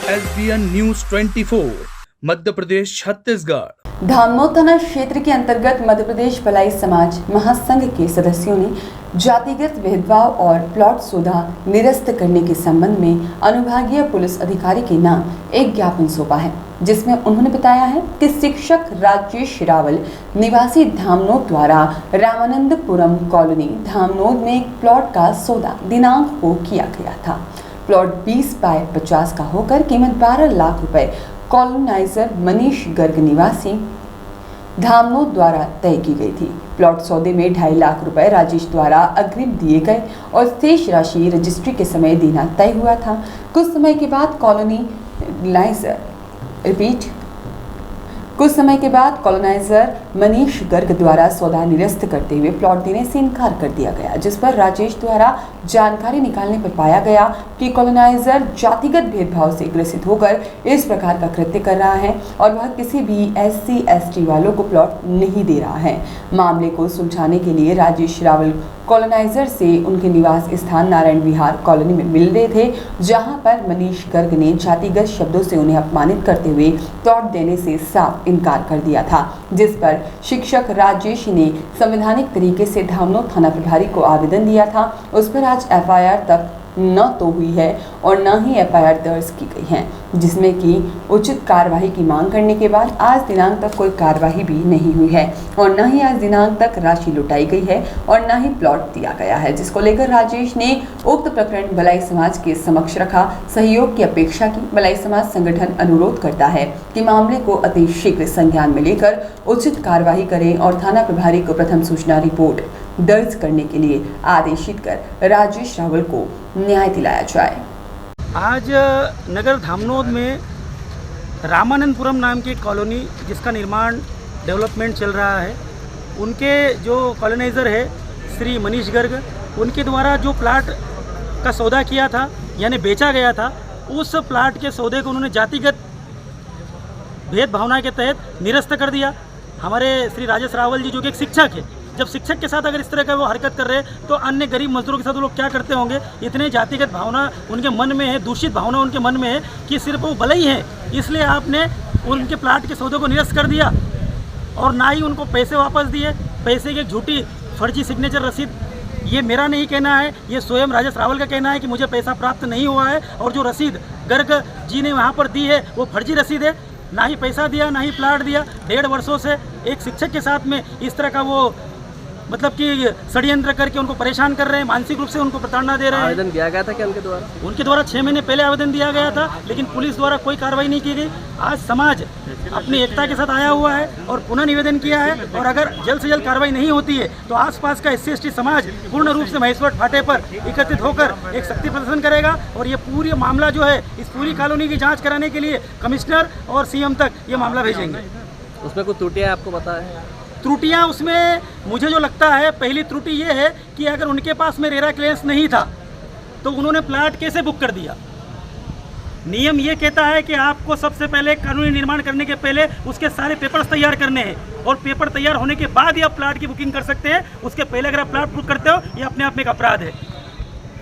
SBN news 24 Madhya Pradesh Chhattisgarh. Dhamnod थाना क्षेत्र के अंतर्गत मध्य प्रदेश भलाई समाज महासंघ के सदस्यों ने जातिगत भेदभाव और प्लॉट सौदा निरस्त करने के संबंध में अनुभागीय पुलिस अधिकारी के नाम एक ज्ञापन सौंपा है, जिसमें उन्होंने बताया है कि शिक्षक राजेश रावल निवासी धामनोद द्वारा रामानंदपुरम कॉलोनी धामनोद में एक प्लॉट का सौदा दिनांक को किया गया था। प्लॉट 20 बाय 50 का होकर कीमत 12 लाख रुपए कॉलोनाइजर मनीष गर्ग निवासी धामनोद द्वारा तय की गई थी। प्लॉट सौदे में 2.5 लाख रुपए राजेश द्वारा अग्रिम दिए गए और शेष राशि रजिस्ट्री के समय देना तय हुआ था। कुछ समय के बाद कॉलोनाइजर मनीष गर्ग द्वारा सौदा निरस्त करते हुए प्लॉट देने से इनकार कर दिया गया, जिस पर राजेश द्वारा जानकारी निकालने पर पाया गया कि कॉलोनाइजर जातिगत भेदभाव से ग्रसित होकर इस प्रकार का कृत्य कर रहा है और वह किसी भी SC/ST वालों को प्लॉट नहीं दे रहा है। मामले को सुलझाने के लिए राजेश रावल कॉलोनाइजर से उनके निवास स्थान नारायण विहार कॉलोनी में मिल रहे थे, जहां पर मनीष गर्ग ने जातिगत शब्दों से उन्हें अपमानित करते हुए प्लॉट देने से साफ इनकार कर दिया था, जिस पर शिक्षक राजेश ने संवैधानिक तरीके से धामनोद थाना प्रभारी को आवेदन दिया था। उस पर आज FIR तक न तो हुई है और न ही FIR दर्ज की गई है, जिसमें कि उचित कार्यवाही की मांग करने के बाद आज दिनांक तक कोई कार्यवाही भी नहीं हुई है और न ही आज दिनांक तक राशि लुटाई गई है और न ही प्लॉट दिया गया है, जिसको लेकर राजेश ने उक्त प्रकरण भलाई समाज के समक्ष रखा। सहयोग की अपेक्षा की भलाई समाज संगठन अनुरोध करता है कि मामले को अति शीघ्र संज्ञान में लेकर उचित कार्यवाही करें और थाना प्रभारी को प्रथम सूचना रिपोर्ट दर्ज करने के लिए आदेशित कर राजेश रावल को न्याय दिलाया जाए। आज नगर धामनोद में रामानंदपुरम नाम की कॉलोनी जिसका निर्माण डेवलपमेंट चल रहा है, उनके जो कॉलोनाइजर है श्री मनीष गर्ग, उनके द्वारा जो प्लाट का सौदा किया था यानी बेचा गया था, उस प्लाट के सौदे को उन्होंने जातिगत भेदभावना के तहत निरस्त कर दिया। हमारे श्री राजेश रावल जी जो कि एक शिक्षक है, जब शिक्षक के साथ अगर इस तरह का वो हरकत कर रहे हैं तो अन्य गरीब मजदूरों के साथ वो लोग क्या करते होंगे। इतने जातिगत भावना उनके मन में है, दूषित भावना उनके मन में है कि सिर्फ वो भले ही है, इसलिए आपने उनके प्लाट के सौदे को निरस्त कर दिया और ना ही उनको पैसे वापस दिए। पैसे की झूठी फर्जी सिग्नेचर रसीद, ये मेरा नहीं कहना है, ये स्वयं राजेश रावल का कहना है कि मुझे पैसा प्राप्त नहीं हुआ है और जो रसीद गर्ग जी ने वहाँ पर दी है वो फर्जी रसीद है। ना ही पैसा दिया ना ही प्लाट दिया। 1.5 वर्षों से एक शिक्षक के साथ में इस तरह का वो मतलब कि षड्यंत्र करके उनको परेशान कर रहे हैं, मानसिक रूप से उनको प्रताड़ना दे रहे हैं। आवेदन दिया गया था क्या उनके द्वारा? 6 महीने पहले आवेदन दिया गया था, लेकिन पुलिस द्वारा कोई कार्रवाई नहीं की गई। आज समाज अपनी एकता के साथ आया हुआ है और पुनः निवेदन किया है और अगर जल्द से जल्द कार्रवाई नहीं होती है तो आसपास का SC/ST समाज पूर्ण रूप से महेश्वर फाटे पर एकत्रित होकर एक शक्ति प्रदर्शन करेगा और ये पूरी मामला जो है इस पूरी कॉलोनी की जाँच कराने के लिए कमिश्नर और CM तक ये मामला भेजेंगे। उसमें कुछ त्रुटियाँ आपको पता है? त्रुटियां उसमें मुझे जो लगता है, पहली त्रुटि ये है कि अगर उनके पास में रेरा क्लियरेंस नहीं था तो उन्होंने प्लाट कैसे बुक कर दिया। नियम ये कहता है कि आपको सबसे पहले कानूनी निर्माण करने के पहले उसके सारे पेपर्स तैयार करने हैं और पेपर तैयार होने के बाद ही आप प्लाट की बुकिंग कर सकते हैं। उसके पहले अगर आप प्लाट बुक करते हो ये अपने आप में एक अपराध है।